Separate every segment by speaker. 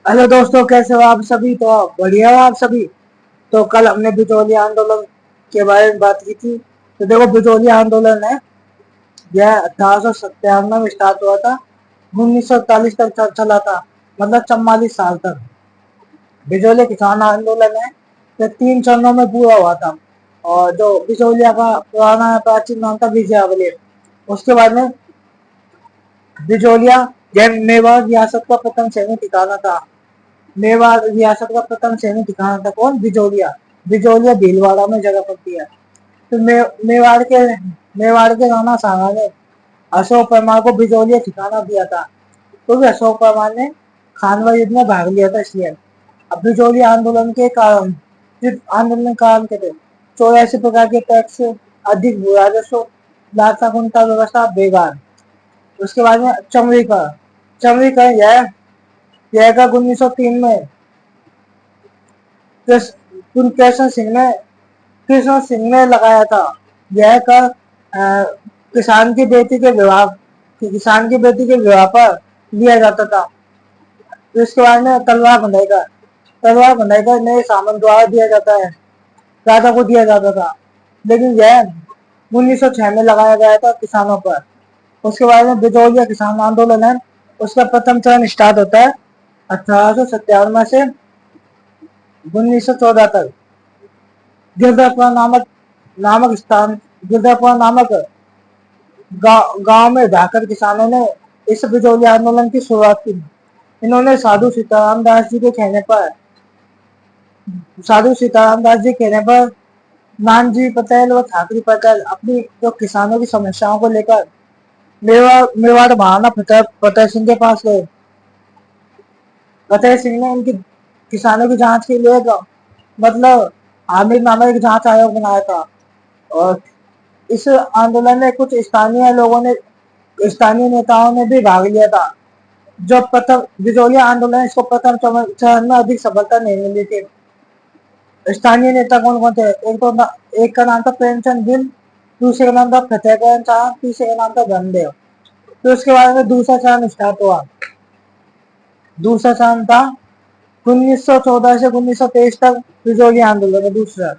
Speaker 1: Hello दोस्तों, कैसे हो आप सभी। तो बढ़िया हो आप सभी। तो कल हमने बिचौलिया आंदोलन के बारे में बात की थी। तो देखो, बिचौलिया आंदोलन है, यह 1897 में स्टार्ट हुआ था, 1941 तक चला था, मतलब 44 साल तक। बिचौलिया किसान आंदोलन है, यह 3 चरणों में पूरा हुआ था। और जो बिचौलिया का पुराना प्राचीन नाम था विजयावली, उसके बाद में बिचौलिया यह मेवाड़ रियासत का प्रथम सैनिक ठिकाना था। मेवाड़ रियासत का प्रथम सैनिक ठिकाना था कौन? बिजोलिया। बिजोलिया भीलवाड़ा में जगह पड़ती है। तो मेवाड़ के राणा सांगा ने अशोक परमार को बिजोलिया ठिकाना दिया था, क्योंकि तो अशोक परमार ने खानवा युद्ध में भाग लिया था, इसलिए। अब बिजोलिया आंदोलन के कारण, आंदोलन के कारण के थे 84 प्रकार के टैक्स, अधिक भू राजस्व, लाता कुंता व्यवस्था बेकार। उसके बाद में चमड़ीकरण यह का 1903 में कृष्ण सिंह ने लगाया था। यह कर किसान की बेटी के विवाह पर लिया जाता था। तो इसके बाद में तलवार बंधाई का नए सामंत द्वारा दिया जाता है, राजा को दिया जाता था। लेकिन यह 1906 में लगाया गया था किसानों पर। उसके बाद में बिजौलिया किसान आंदोलन है, उसका प्रथम चरण स्टार्ट होता है 1857 से 1914 तक। गिरदापुरा नामक गांव में जाकर किसानों ने इस बिचौलिया आंदोलन की शुरुआत की। इन्होंने साधु सीताराम दास जी कहने पर नानजी पटेल व ठाकरी पटेल अपनी जो किसानों की समस्याओं को लेकर मेवाड़ महाराणा फतेह सिंह के पास गए। फतेह सिंह ने उनकी किसानों की जांच के लिए मतलब आमिर नामक एक जांच आयोग बनाया था। और इस आंदोलन में कुछ स्थानीय नेताओं ने भी भाग लिया था। जो प्रथम बिचौलिया आंदोलन, इसको प्रथम चरण में अधिक सफलता नहीं मिली थी। स्थानीय नेता कौन कौन थे? एक का नाम था प्रेमचंद गिल, दूसरे का नाम था फतेहकरण शाह, तीसरे का नाम था धनदेव। तो उसके बाद में दूसरा चरण स्टार्ट हुआ। दूसरा चरण था 1914 से 1923 तक बिचौलिया आंदोलन। दूसरा,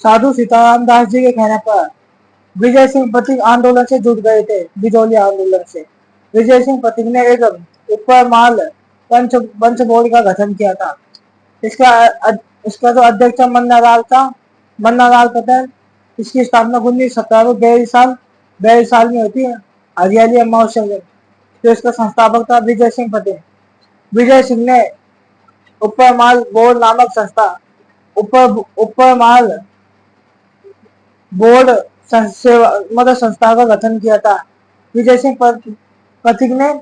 Speaker 1: साधु सीताराम दास जी के कहने पर विजय सिंह पथिक आंदोलन से जुड़ गए थे। बिचौलिया आंदोलन से विजय सिंह पथिक ने एक ऊपर माल पंच बोर्ड का गठन किया था। इसका इसका जो अध्यक्ष मन्ना लाल पटेल। इसकी स्थापना 1917 में 42 साल में होती है, हरियाली अमावस्या में। तो इसका संस्थापक था विजय सिंह पटेल। विजय सिंह ने ऊपर माल बोर्ड नामक संस्था ऊपर ऊपर माल बोर्ड मतलब संस्था का गठन किया था। विजय सिंह पथिक ने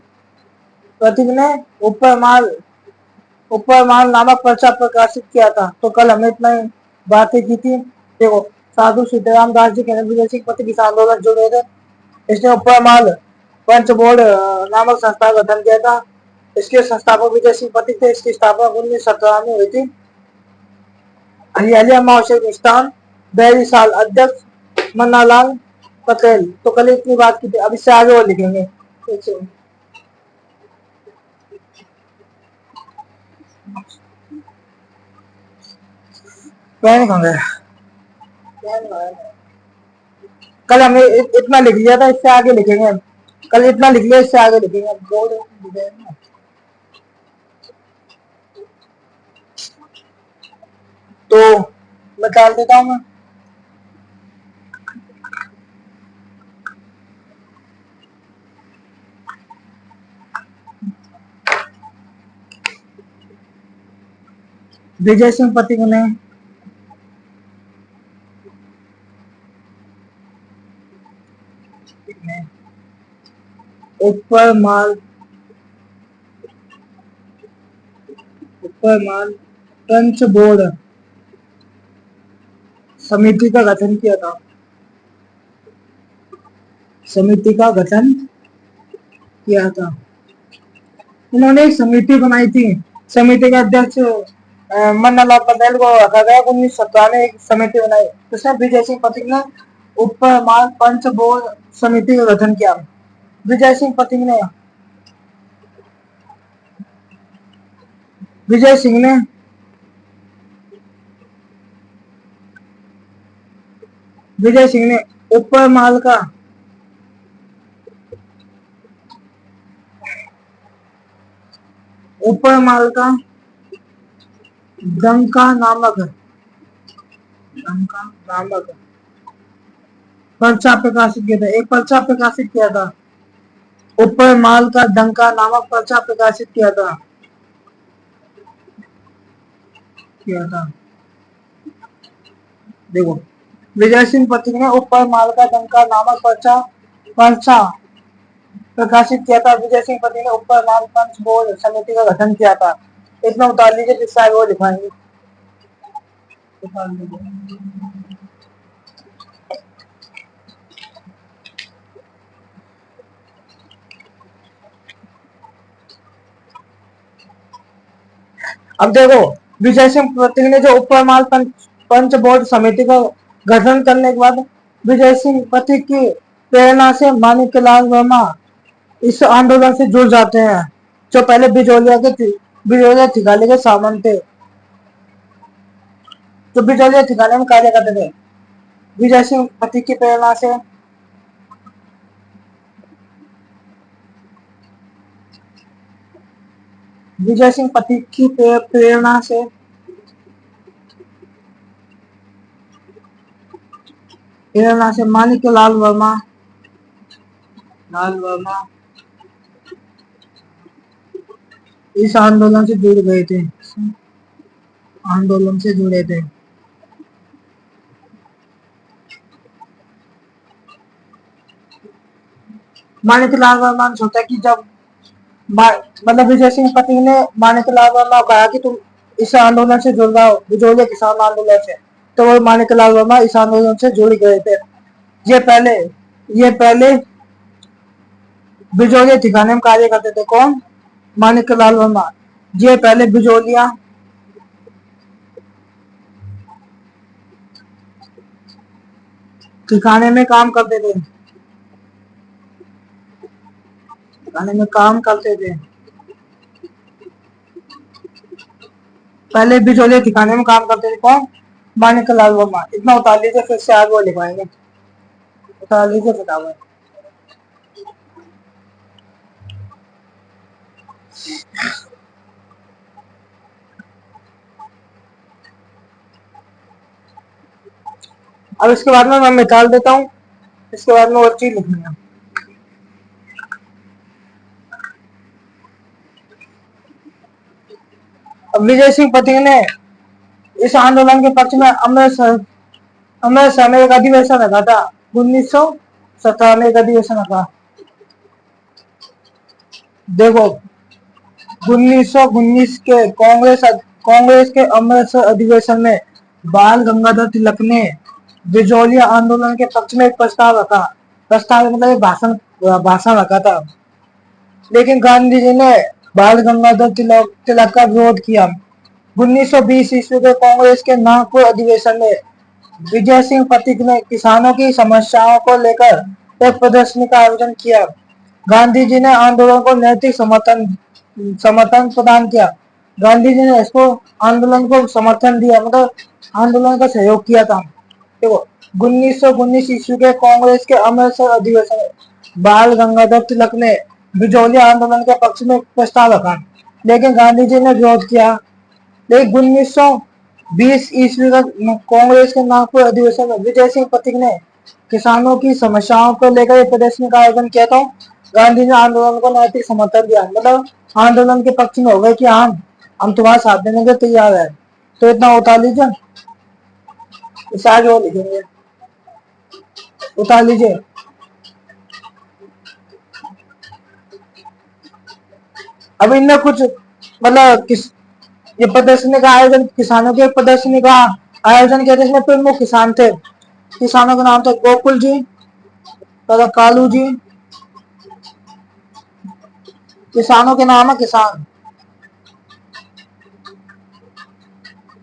Speaker 1: ऊपर माल नामक पर्चा प्रकाशित किया था। तो कल हमने इतना ही बातें की थी। देखो, साधु सीताराम दास जी कहने विजय सिंह पथिक इस आंदोलन जुड़े थे। इसने ऊपर माल पंच बोर्ड नामक संस्था का गठन किया था। इसके संस्थापक विजय सिंह पथिक थे। इसकी स्थापना 1917 में हुई थी, हरियाली अमावस्या के स्थान 42 साल। अध्यक्ष मन्नालाल पटेल। तो कल इतनी बात की थी, अब इससे आगे वो लिखेंगे। पेन कौन है? कल हमने इतना लिख लिया था, इससे आगे लिखेंगे। कल इतना लिख लिया, इससे आगे लिखेंगे। तो मैं डाल देता हूँ। मैं विजय सिंह पथिक ने ऊपर माल पंच बोर्ड समिति का गठन किया था। समिति का गठन किया था। उन्होंने एक समिति बनाई थी। समिति का अध्यक्ष मन्नालाल पटेल को रखा गया। 1917 में एक समिति बनाई, जिसमें विजय सिंह पथिक ने ऊपर माल पंच बोर्ड समिति का गठन किया। विजय सिंह पथिक ने विजय सिंह ने ऊपर माल का डंका नामक पर्चा प्रकाशित किया था। एक पर्चा प्रकाशित किया था, ऊपर माल का डंका नामक पर्चा प्रकाशित किया था। देखो, विजय सिंह पथिक ने ऊपर माल का डंका नामक पर्चा प्रकाशित किया था। विजय सिंह पथिक ने ऊपर माल पंच बोर्ड समिति का गठन किया था। इतना उतार लीजिए, जिससे आगे वो लिखाएंगे। अब देखो, विजय सिंह पथिक ने जो ऊपर माल पंच बोर्ड समिति का गठन करने के बाद विजय सिंह पथिक की प्रेरणा से माणिक्यलाल वर्मा इस आंदोलन से जुड़ जाते हैं, जो पहले बिजोलिया ठिकाने के सामंत थे, जो बिजोलिया ठिकाने में कार्य करते थे। विजय सिंह पथिक की प्रेरणा से विजय सिंह पथिक की प्रेरणा से माणिक्यलाल वर्मा इस आंदोलन से जुड़ गए थे, आंदोलन से जुड़े थे। माणिक्यलाल वर्मा ने सोचा कि जब मतलब विजय सिंह पथिक ने माणिक्यलाल वर्मा को कहा कि तुम इस आंदोलन से जुड़ जाओ, बिजोलिया किसान आंदोलन से, तो वो माणिक्यलाल वर्मा इस आंदोलन से जुड़ गए थे। ये पहले बिजोलिया ठिकाने में कार्य करते थे। कौन? माणिक्यलाल वर्मा। ये पहले बिजोलिया ठिकाने में काम करते थे, पहले बिजोलिया ठिकाने में काम करते थे। कौन? माणिक्यलाल वर्मा। इतना उतार लीजिए, फिर से आगे वो लिखवाएंगे। उतार लीजिए फटाफट। अब इसके बाद में मैं निकाल देता हूँ, इसके बाद में और चीज लिखनी है। अब विजय सिंह पथिक ने इस आंदोलन के पक्ष में अमृतसर में एक अधिवेशन रखा था। 1917 में एक अधिवेशन रखा। देखो, 1919 के कांग्रेस के अमृतसर अधिवेशन में बाल गंगाधर तिलक ने बिजोलिया आंदोलन के पक्ष में एक प्रस्ताव रखा। प्रस्ताव मतलब एक भाषण रखा था। लेकिन गांधी जी ने बाल गंगाधर तिलक का विरोध किया। 1920 ईस्वी के कांग्रेस के नागपुर अधिवेशन में विजय सिंह पथिक ने किसानों की समस्याओं को लेकर एक प्रदर्शनी का आयोजन किया। गांधी जी ने आंदोलन को नैतिक समर्थन प्रदान किया। गांधी जी ने इसको आंदोलन को समर्थन दिया, मतलब आंदोलन का सहयोग किया था। देखो, 1919 ईस्वी के कांग्रेस के अमृतसर अधिवेशन में बाल गंगाधर तिलक ने बिजोलिया आंदोलन के पक्ष में प्रस्ताव रखा, लेकिन गांधी जी ने विरोध किया। लेकिन 1920 ईस्वी का कांग्रेस के नागपुर अधिवेशन में विजय सिंह पथिक ने किसानों की समस्याओं को लेकर प्रदर्शनी का आयोजन किया था। गांधी ने आंदोलन को नैतिक समर्थन दिया, मतलब आंदोलन के पक्ष में हो गए कि हम तुम्हारा साथ देने के तैयार है। तो इतना उतार लीजिए, इस आगे वो लिखेंगे। उतार लीजिए। अब इनने कुछ मतलब ये प्रदर्शनी का आयोजन, किसानों के प्रदर्शनी का आयोजन किया, जिसमें प्रमुख किसान थे। किसानों का नाम था गोकुल जी तथा कालू जी। किसानों के नाम है किसान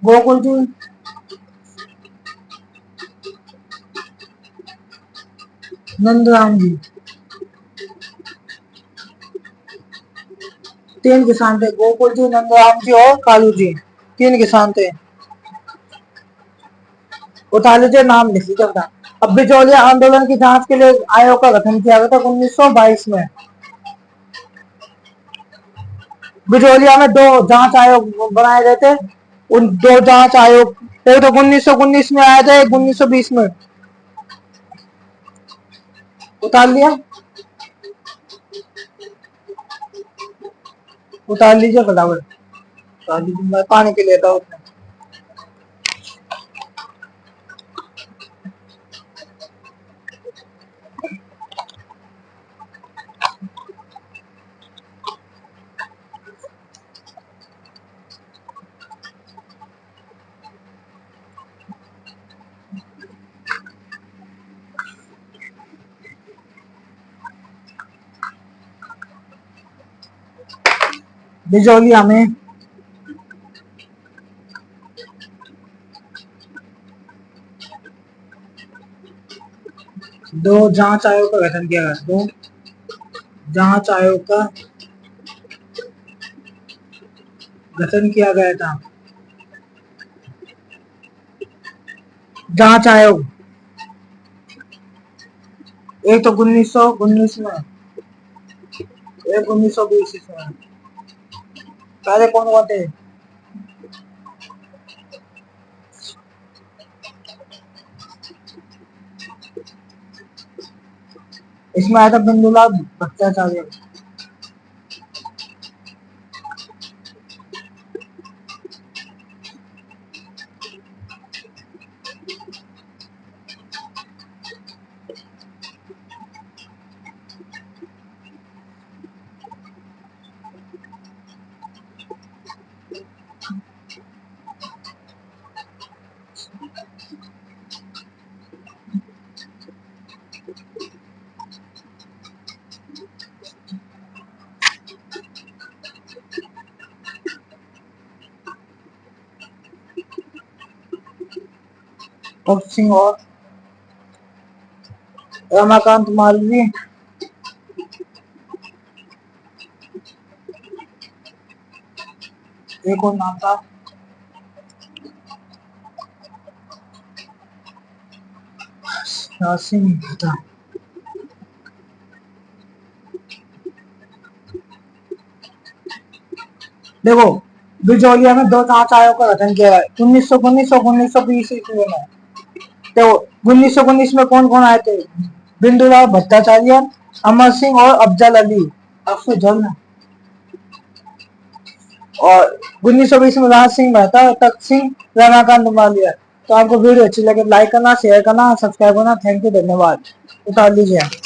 Speaker 1: गोकुल जी, नंदराम जी। तीन किसान थे, गोकुल जी, नंदराम जी और कालू जी, तीन किसान थे। उतार लीजिए, नाम लिख लीजिए अपना। अब बिचौलिया आंदोलन की जांच के लिए आयोग का गठन किया गया था 1922 में। बिचौलिया में दो जांच आयोग बनाए गए थे। उन दो जांच आयोग, एक तो 1919 में आया था, एक 1920 में। उतार लिया, उतार लीजिए फटाफट, उतार लीजिए, मैं पानी पी लेता हूँ। बिचौलिया में दो जांच आयोग का गठन किया गया, दो जांच आयोग का गठन किया गया था। जांच आयोग, एक तो 1919 में, एक 1920 में। पहले कौन कौन थे? इसमें आया था बिंदुलाल भट्टाचार्य। भगत सिंह और रमाकांत मालवीय। एक और नाम था, सिंह था। देखो, बिचौलिया में दो जांच आयोग का गठन किया गया 1919 और 1920 ईस्वी में। तो 1919 में कौन कौन आए थे? बिंदुलाल भट्टाचार्य, अमर सिंह और अफजल अली, अफजल। और 1920 में राज सिंह मेहता, तख्त सिंह, रमाकांत मालवीय। तो आपको वीडियो अच्छी लगे लाइक करना, शेयर करना, सब्सक्राइब करना। थैंक यू, धन्यवाद। उतार लीजिए।